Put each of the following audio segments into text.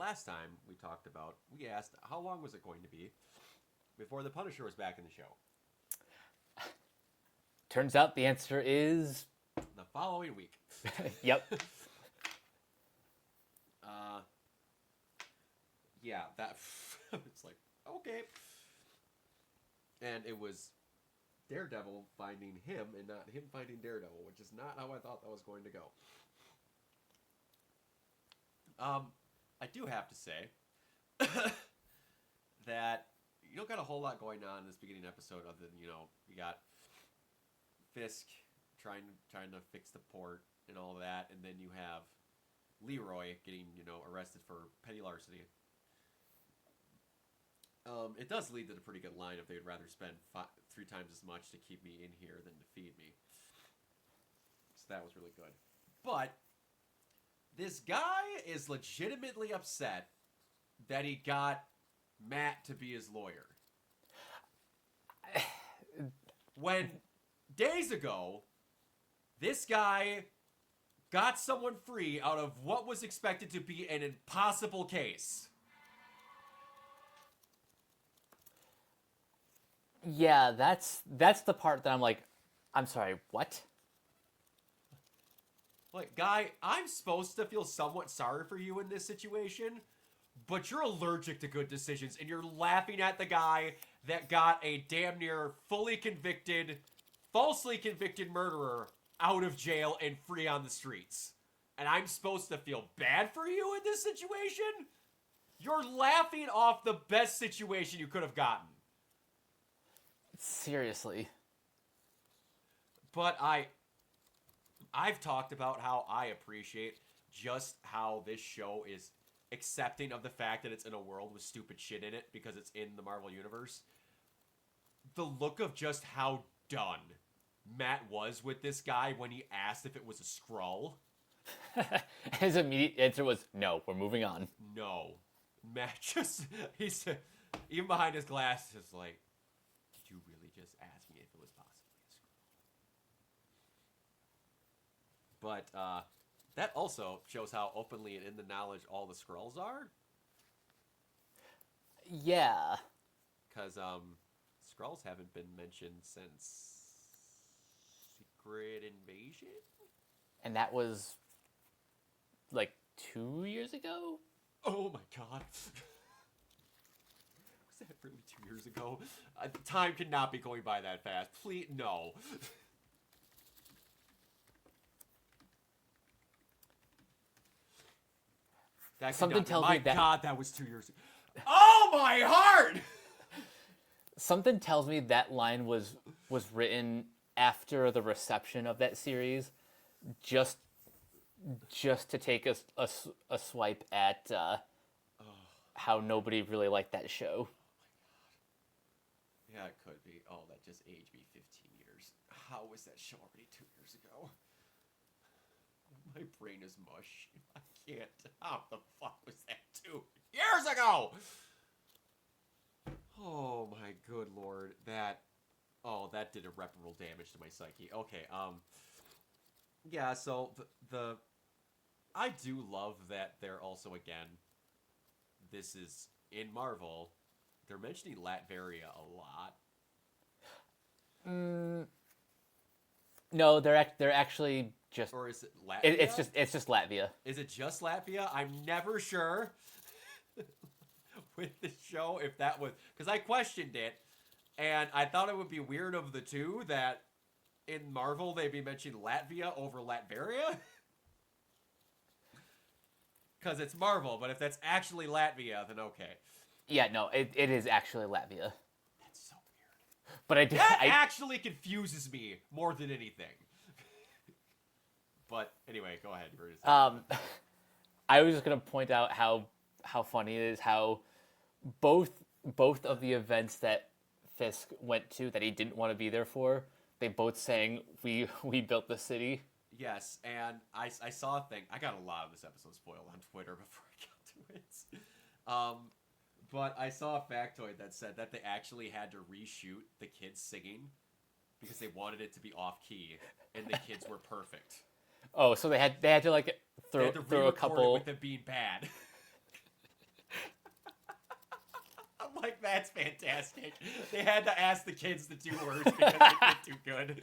last time we talked about, we asked how long was it going to be before the Punisher was back in the show. Turns out the answer is the following week. Yep. Yeah, that it's like okay, and it was Daredevil finding him and not him finding Daredevil, which is not how I thought that was going to go. I do have to say that you don't got a whole lot going on in this beginning episode other than, you got Fisk trying to fix the port and all that, and then you have Leroy getting, arrested for petty larceny. It does lead to a pretty good line if they'd rather spend 3 times as much to keep me in here than to feed me. So that was really good. But this guy is legitimately upset that he got Matt to be his lawyer. When days ago, this guy got someone free out of what was expected to be an impossible case. Yeah, that's the part that I'm like, I'm sorry, what? Like, guy, I'm supposed to feel somewhat sorry for you in this situation, but you're allergic to good decisions, and you're laughing at the guy that got a damn near falsely convicted murderer out of jail and free on the streets. And I'm supposed to feel bad for you in this situation? You're laughing off the best situation you could have gotten. Seriously. But I've talked about how I appreciate just how this show is accepting of the fact that it's in a world with stupid shit in it because it's in the Marvel Universe. The look of just how done Matt was with this guy when he asked if it was a Skrull. His immediate answer was, no, we're moving on. No. Matt he's even behind his glasses, like, did you really just ask me if it was possibly a Skrull? But, that also shows how openly and in the knowledge all the Skrulls are. Yeah. Because, Skrulls haven't been mentioned since Secret Invasion? And that was, like, 2 years ago? Oh my god. Was that really 2 years ago? Time cannot be going by that fast. Please, no. Something tells me that... My god, that was 2 years ago. Oh my heart! Something tells me that line was written after the reception of that series, just to take a swipe at how nobody really liked that show. Yeah, it could be. Oh, that just aged me 15 years. How was that show already 2 years ago? My brain is mush. I can't. How the fuck was that 2 years ago? Oh my good lord. That did irreparable damage to my psyche. Okay, yeah, so I do love that they're also, again, this is in Marvel, they're mentioning Latveria a lot. No, they're actually just... Or is it Latvia? It's just Latvia. Is it just Latvia? I'm never sure with the show if that was... Because I questioned it, and I thought it would be weird of the two that in Marvel they'd be mentioning Latvia over Latveria. Because it's Marvel, but if that's actually Latvia, then okay. Yeah, no, it is actually Latvia. That's so weird. But that actually confuses me more than anything. But anyway, go ahead. I was just gonna point out how funny it is how both of the events that Fisk went to that he didn't want to be there for, they both saying we built the city. Yes, and I saw a thing. I got a lot of this episode spoiled on Twitter before I got to it. But I saw a factoid that said that they actually had to reshoot the kids singing because they wanted it to be off key, and the kids were perfect. Oh, so they had to like throw a couple with them being bad. Like, that's fantastic. They had to ask the kids to do worse because they did too good.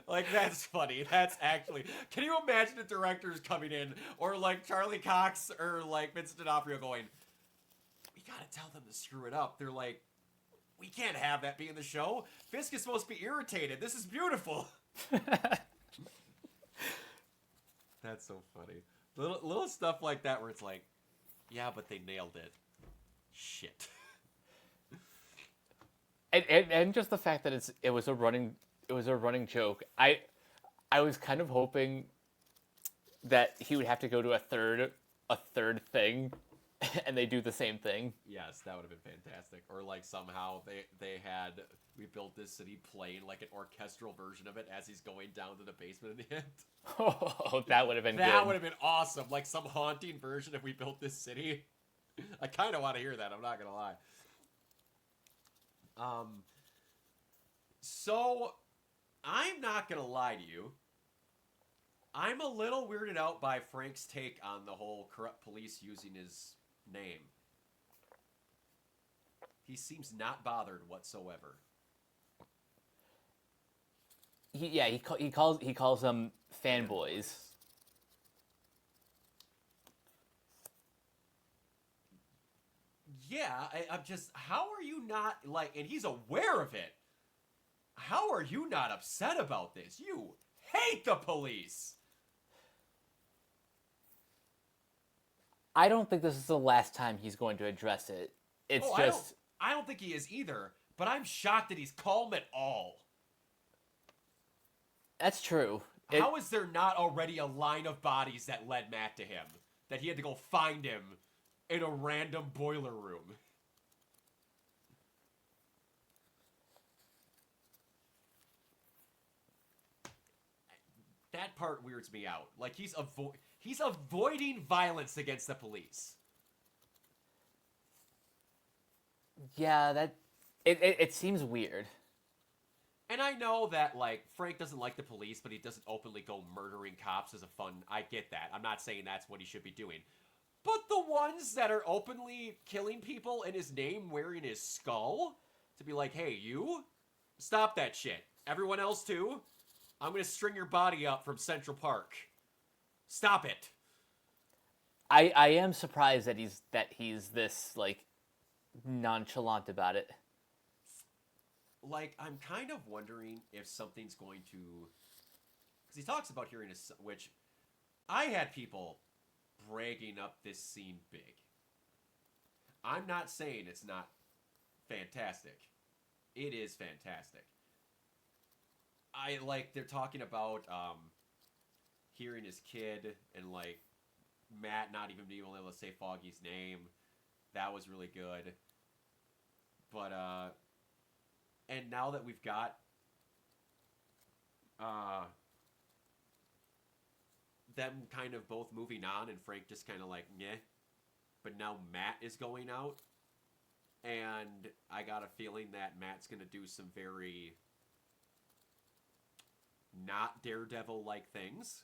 Like, that's funny. That's actually... Can you imagine the directors coming in, or, like, Charlie Cox or, like, Vincent D'Onofrio going, we gotta tell them to screw it up. They're like, we can't have that be in the show. Fisk is supposed to be irritated. This is beautiful. That's so funny. Little stuff like that where it's like, yeah, but they nailed it. Shit. And just the fact that it was a running joke. I was kind of hoping that he would have to go to a third thing, and they do the same thing. Yes, that would have been fantastic. Or like somehow they had we built this city playing like an orchestral version of it as he's going down to the basement in the end. Oh, that would have been That good. would have been awesome. Like some haunting version of We Built This City. I kind of want to hear that. I'm not gonna lie. So I'm not gonna lie to you. I'm a little weirded out by Frank's take on the whole corrupt police using his name. He seems not bothered whatsoever. He calls them fanboys. Yeah, I'm just, how are you not, like, and he's aware of it. How are you not upset about this? You hate the police. I don't think this is the last time he's going to address it. It's just... I don't think he is either, but I'm shocked that he's calm at all. That's true. How is there not already a line of bodies that led Matt to him? That he had to go find him in a random boiler room? That part weirds me out. Like, he's avoiding violence against the police. Yeah, it seems weird. And I know that, like, Frank doesn't like the police, but he doesn't openly go murdering cops as a fun... I get that. I'm not saying that's what he should be doing. But the ones that are openly killing people in his name wearing his skull, to be like, hey, you, stop that shit. Everyone else, too, I'm going to string your body up from Central Park. Stop it. I am surprised that he's this, like, nonchalant about it. Like, I'm kind of wondering if something's going to... Because he talks about hearing his... Which, I had people bragging up this scene big. I'm not saying it's not fantastic. It is fantastic. They're talking about hearing his kid and, like, Matt not even being able to say Foggy's name. That was really good. But, and now that we've got them kind of both moving on and Frank just kind of like, meh. But now Matt is going out. And I got a feeling that Matt's going to do some very not Daredevil-like things.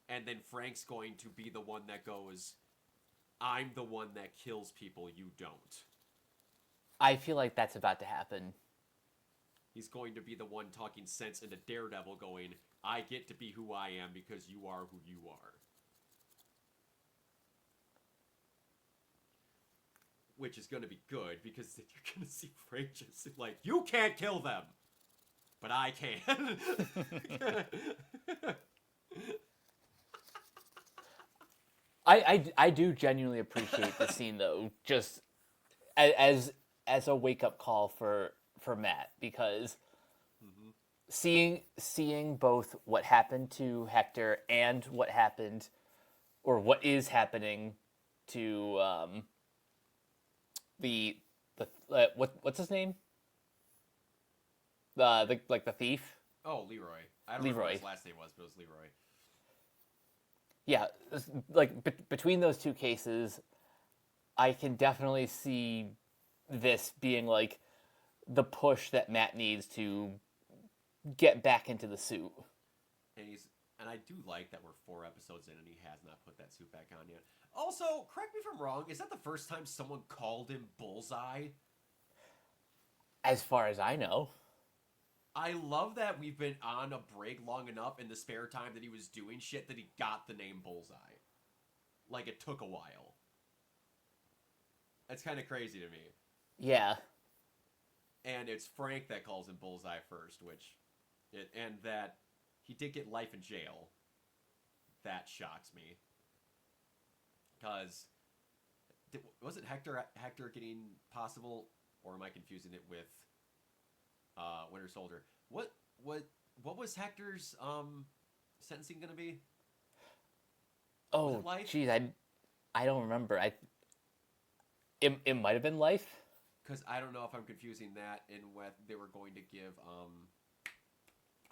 And then Frank's going to be the one that goes, I'm the one that kills people, you don't. I feel like that's about to happen. He's going to be the one talking sense into Daredevil going, I get to be who I am because you are who you are. Which is going to be good because then you're going to see Frank just like, you can't kill them, but I can. I do genuinely appreciate the scene though, just as a wake up call for Matt, because seeing both what happened to Hector and what happened or what is happening to what's his name? The thief? Oh, Leroy. I don't remember what his last name was, but it was Leroy. Yeah, like between those two cases, I can definitely see this being like the push that Matt needs to get back into the suit. And and I do like that we're 4 episodes in and he has not put that suit back on yet. Also, correct me if I'm wrong, is that the first time someone called him Bullseye? As far as I know. I love that we've been on a break long enough in the spare time that he was doing shit that he got the name Bullseye. Like, it took a while. That's kind of crazy to me. Yeah. And it's Frank that calls him Bullseye first, and that he did get life in jail. That shocks me. Because, was it Hector getting possible, or am I confusing it with Winter Soldier? What was Hector's sentencing gonna be? Oh, geez, I don't remember. It might have been life. Because I don't know if I'm confusing that and what they were going to give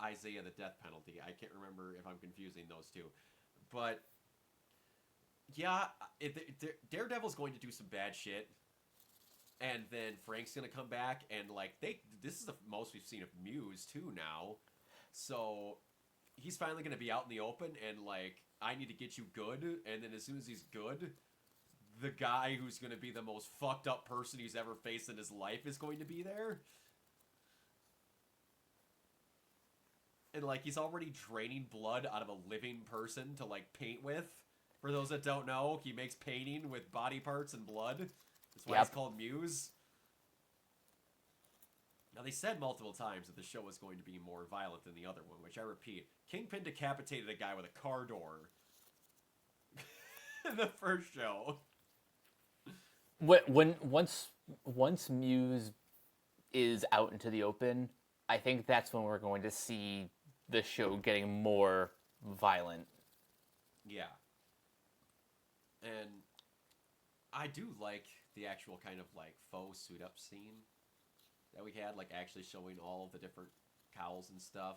Isaiah the death penalty. I can't remember if I'm confusing those two. But, yeah, Daredevil's going to do some bad shit. And then Frank's going to come back. And, like, this is the most we've seen of Muse, too, now. So, he's finally going to be out in the open. And, like, I need to get you good. And then as soon as he's good, the guy who's going to be the most fucked up person he's ever faced in his life is going to be there. And, like, he's already draining blood out of a living person to, like, paint with. For those that don't know, he makes painting with body parts and blood. That's why He's called Muse. Now, they said multiple times that the show was going to be more violent than the other one, which I repeat, Kingpin decapitated a guy with a car door in the first show. Once Muse is out into the open, I think that's when we're going to see the show getting more violent. Yeah. And I do like the actual kind of like faux suit up scene that we had, like actually showing all the different cowls and stuff.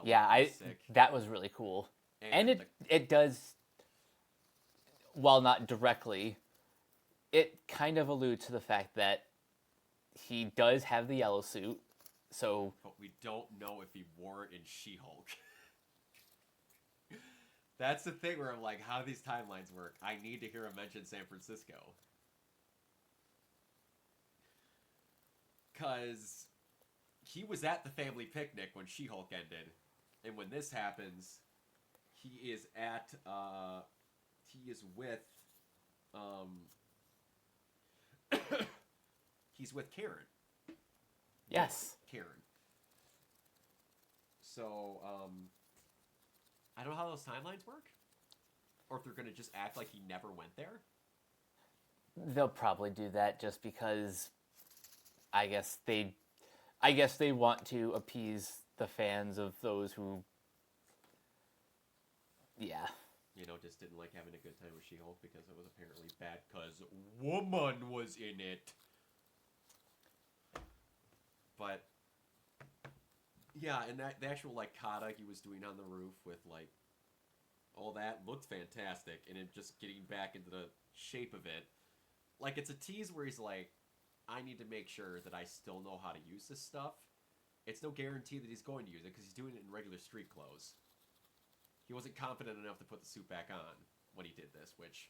Yeah, that was really cool. And it does, while not directly, it kind of alludes to the fact that he does have the yellow suit, so... But we don't know if he wore it in She-Hulk. That's the thing where I'm like, how do these timelines work? I need to hear him mention San Francisco. Because he was at the family picnic when She-Hulk ended. And when this happens, he is at, he is with, he's with Karen. Yes. Karen. So, I don't know how those timelines work. Or if they're going to just act like he never went there. They'll probably do that just because I guess they want to appease the fans of those who, yeah. You know, just didn't like having a good time with She-Hulk because it was apparently bad because woman was in it. But, yeah, and the actual, like, kata he was doing on the roof with, like, all that looked fantastic. And it just getting back into the shape of it. Like, it's a tease where he's like, I need to make sure that I still know how to use this stuff. It's no guarantee that he's going to use it because he's doing it in regular street clothes. He wasn't confident enough to put the suit back on when he did this, which...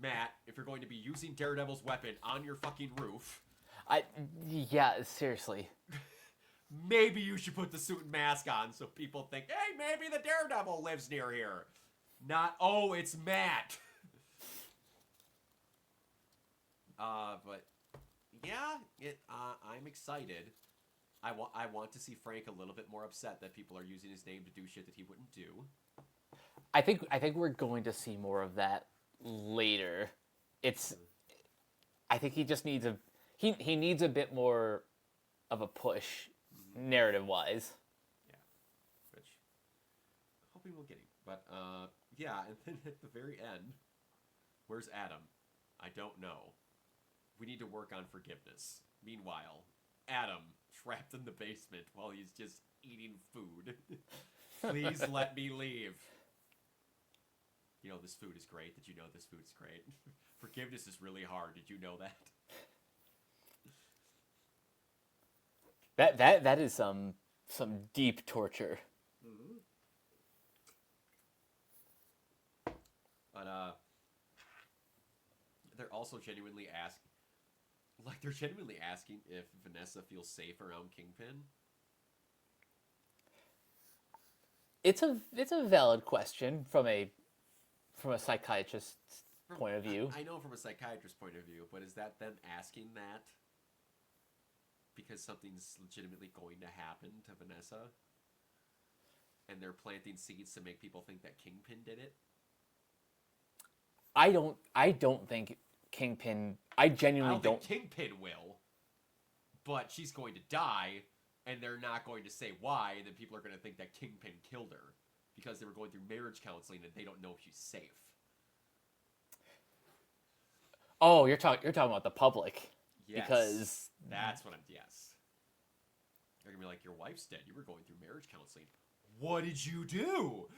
Matt, if you're going to be using Daredevil's weapon on your fucking roof... Yeah, seriously. Maybe you should put the suit and mask on so people think, hey, maybe the Daredevil lives near here. Not, oh, it's Matt. But yeah, I'm excited. I want to see Frank a little bit more upset that people are using his name to do shit that he wouldn't do. I think we're going to see more of that later. I think he just needs he needs a bit more of a push, narrative wise. Yeah, which hoping we'll get him. But yeah, and then at the very end, where's Adam? I don't know. We need to work on forgiveness. Meanwhile, Adam trapped in the basement while he's just eating food. Please let me leave. You know, this food is great. Did you know this food is great? Forgiveness is really hard. Did you know that? That is some deep torture. Mm-hmm. But they're also genuinely they're genuinely asking if Vanessa feels safe around Kingpin. It's a valid question from a psychiatrist's From, point of view. I know from a psychiatrist's point of view, but is that them asking that because something's legitimately going to happen to Vanessa? And they're planting seeds to make people think that Kingpin did it? I don't think Kingpin. I genuinely I don't think Kingpin will, but she's going to die, and they're not going to say why, and then people are going to think that Kingpin killed her because they were going through marriage counseling and they don't know if she's safe. Oh, you're talking about the public. Yes, Because that's what I'm. Yes, they're gonna be like, your wife's dead. You were going through marriage counseling. What did you do?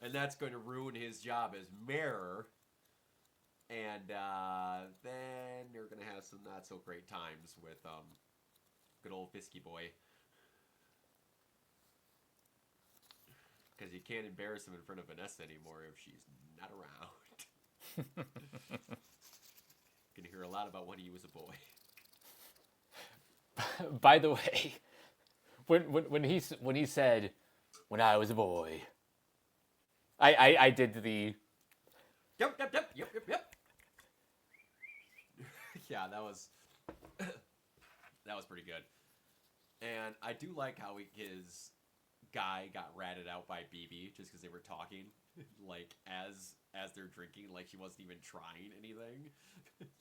And that's going to ruin his job as mayor. And then they're going to have some not so great times with good old Fisky Boy. Because you can't embarrass him in front of Vanessa anymore if she's not around. Gonna hear a lot about when he was a boy. by the way, when he said when I was a boy, I did the Yep. Yeah, that was pretty good. And I do like how his guy got ratted out by BB just because they were talking, like as they're drinking, like she wasn't even trying anything.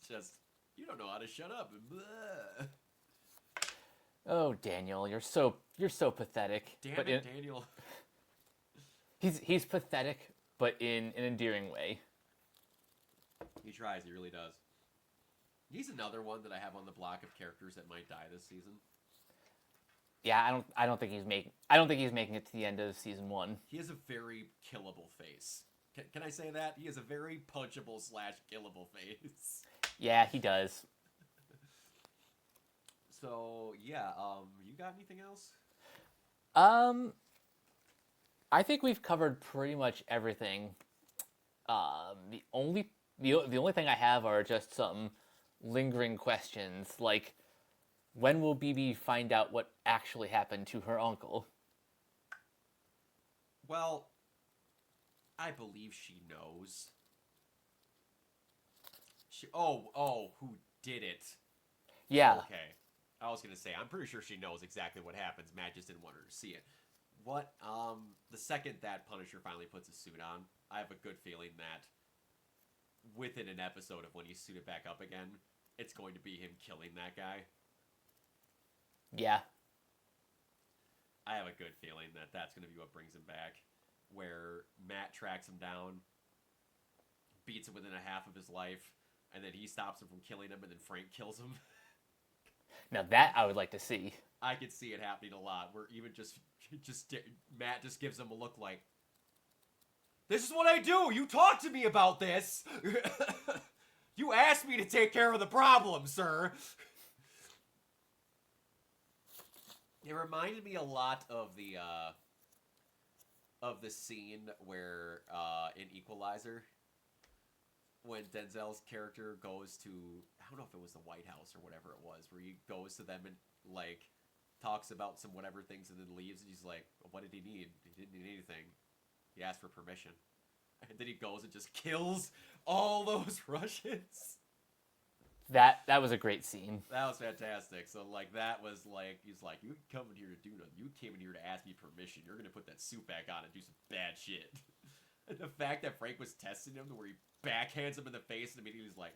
Just, you don't know how to shut up. Blah. oh Daniel, you're so pathetic. Damn it, Daniel. He's pathetic, but in an endearing way. He tries. He really does. He's another one that I have on the block of characters that might die this season. Yeah, I don't think he's making it to the end of season 1. He has a very killable face. Can I say that? He has a very punchable / killable face. Yeah, he does. So yeah, you got anything else? I think we've covered pretty much everything. The only thing I have are just some lingering questions, like when will BB find out what actually happened to her uncle? Well, I believe she knows. Who did it? Yeah. Okay. I was gonna say, I'm pretty sure she knows exactly what happens. Matt just didn't want her to see it. What? The second that Punisher finally puts a suit on, I have a good feeling that within an episode of when he's suited back up again, it's going to be him killing that guy. Yeah. I have a good feeling that that's going to be what brings him back, where Matt tracks him down, beats him within a half of his life, and then he stops him from killing him, and then Frank kills him. Now that I would like to see. I could see it happening a lot, where even just Matt just gives him a look like, this is what I do! You talk to me about this! You asked me to take care of the problem, sir! It reminded me a lot of the scene where in Equalizer, when Denzel's character goes to, I don't know if it was the White House or whatever it was, where he goes to them and like talks about some whatever things and then leaves, and he's like, what did he need? He didn't need anything. He asked for permission. And then he goes and just kills all those Russians. That was a great scene. That was fantastic. So, like, that was like, he's like, you come in here to do nothing. You came in here to ask me permission. You're going to put that suit back on and do some bad shit. And the fact that Frank was testing him to where he backhands him in the face and immediately he's like,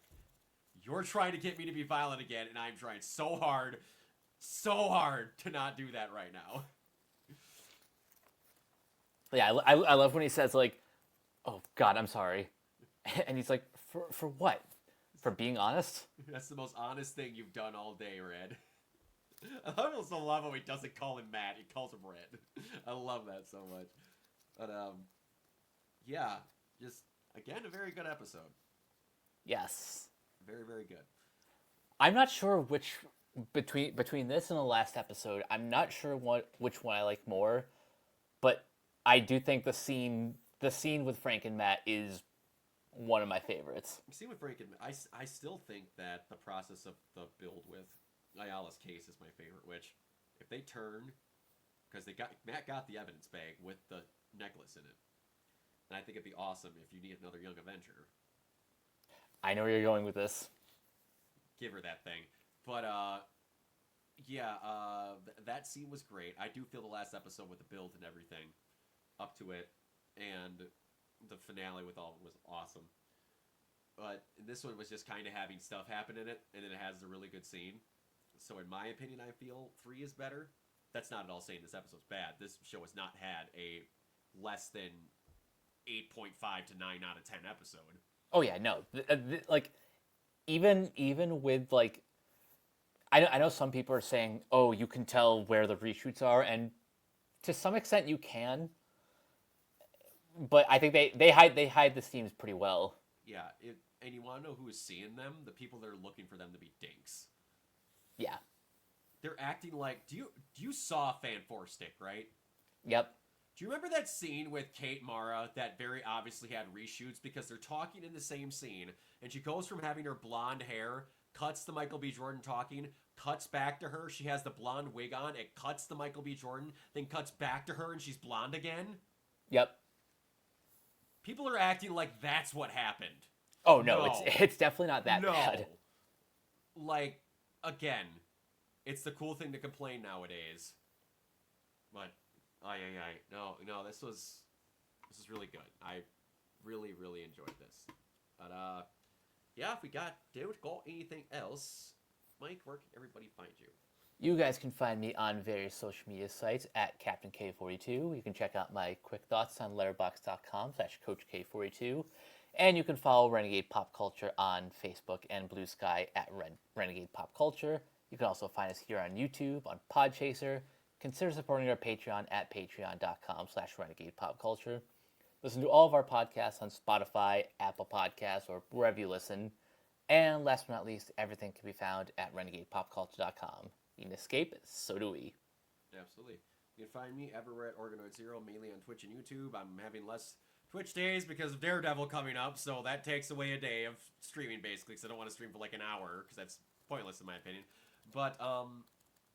you're trying to get me to be violent again, and I'm trying so hard to not do that right now. Yeah, I love when he says, like, oh, God, I'm sorry. And he's like, for what? For being honest? That's the most honest thing you've done all day, Red. I also love how he doesn't call him Matt. He calls him Red. I love that so much. But, yeah, just, again, a very good episode. Yes. Very, very good. I'm not sure which, between this and the last episode, I'm not sure which one I like more, but I do think the scene the scene with Frank and Matt is one of my favorites. See with Frank and I still think that the process of the build with Ayala's case is my favorite. Which, if they turn, because Matt got the evidence bag with the necklace in it, and I think it'd be awesome if you need another Young Avenger. I know where you're going with this. Give her that thing, but yeah, that scene was great. I do feel the last episode with the build and everything up to it, and the finale with all was awesome. But this one was just kind of having stuff happen in it, and then it has a really good scene. So in my opinion, I feel 3 is better. That's not at all saying this episode's bad. This show has not had a less than 8.5 to 9 out of 10 episode. Oh yeah, no, like even with like, I know some people are saying, oh, you can tell where the reshoots are, and to some extent you can, but I think they hide the seams pretty well. Yeah, and you want to know who is seeing them? The people that are looking for them to be dinks. Yeah. They're acting like, do you saw Fan 4 Stick, right? Yep. Do you remember that scene with Kate Mara that very obviously had reshoots because they're talking in the same scene, and she goes from having her blonde hair, cuts to Michael B. Jordan talking, cuts back to her, she has the blonde wig on, it cuts to Michael B. Jordan, then cuts back to her and she's blonde again? Yep. People are acting like that's what happened. Oh no. It's definitely not that bad. Like, again, it's the cool thing to complain nowadays. But no, this was really good. I really, really enjoyed this. But yeah, if we got anything else, Mike, where can everybody find you? You guys can find me on various social media sites at Captain K42. You can check out my quick thoughts on letterboxd.com/CoachK42. And you can follow Renegade Pop Culture on Facebook and Blue Sky at Renegade Pop Culture. You can also find us here on YouTube, on Podchaser. Consider supporting our Patreon at patreon.com/Renegade Pop Culture. Listen to all of our podcasts on Spotify, Apple Podcasts, or wherever you listen. And last but not least, everything can be found at renegadepopculture.com. You can escape, so do we. Absolutely. You can find me everywhere at Organoid Zero, mainly on Twitch and YouTube. I'm having less Twitch days because of Daredevil coming up, so that takes away a day of streaming, basically, because I don't want to stream for like an hour, because that's pointless in my opinion. But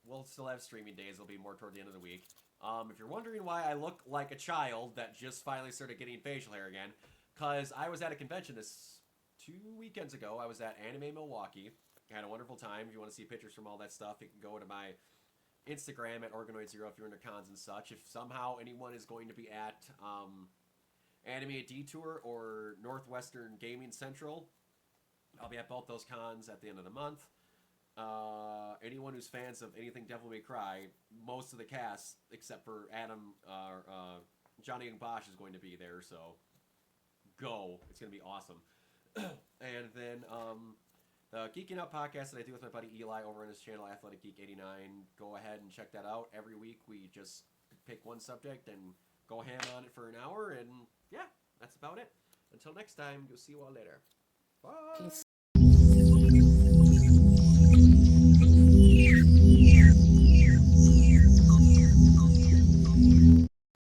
we'll still have streaming days. It'll be more toward the end of the week. If you're wondering why I look like a child that just finally started getting facial hair again, because I was at a convention 2 weekends ago. I was at Anime Milwaukee. I had a wonderful time. If you want to see pictures from all that stuff, you can go to my Instagram at Organoid Zero if you're into cons and such. If somehow anyone is going to be at Anime Detour or Northwestern Gaming Central, I'll be at both those cons at the end of the month. Anyone who's fans of anything Devil May Cry, most of the cast, except for Johnny and Bosch, is going to be there, so go. It's going to be awesome. And then the Geeking Out podcast that I do with my buddy Eli over on his channel, Athletic Geek 89, go ahead and check that out. Every week we just pick one subject and go ham on it for an hour, and yeah, that's about it. Until next time, we'll see you all later. Bye! Peace.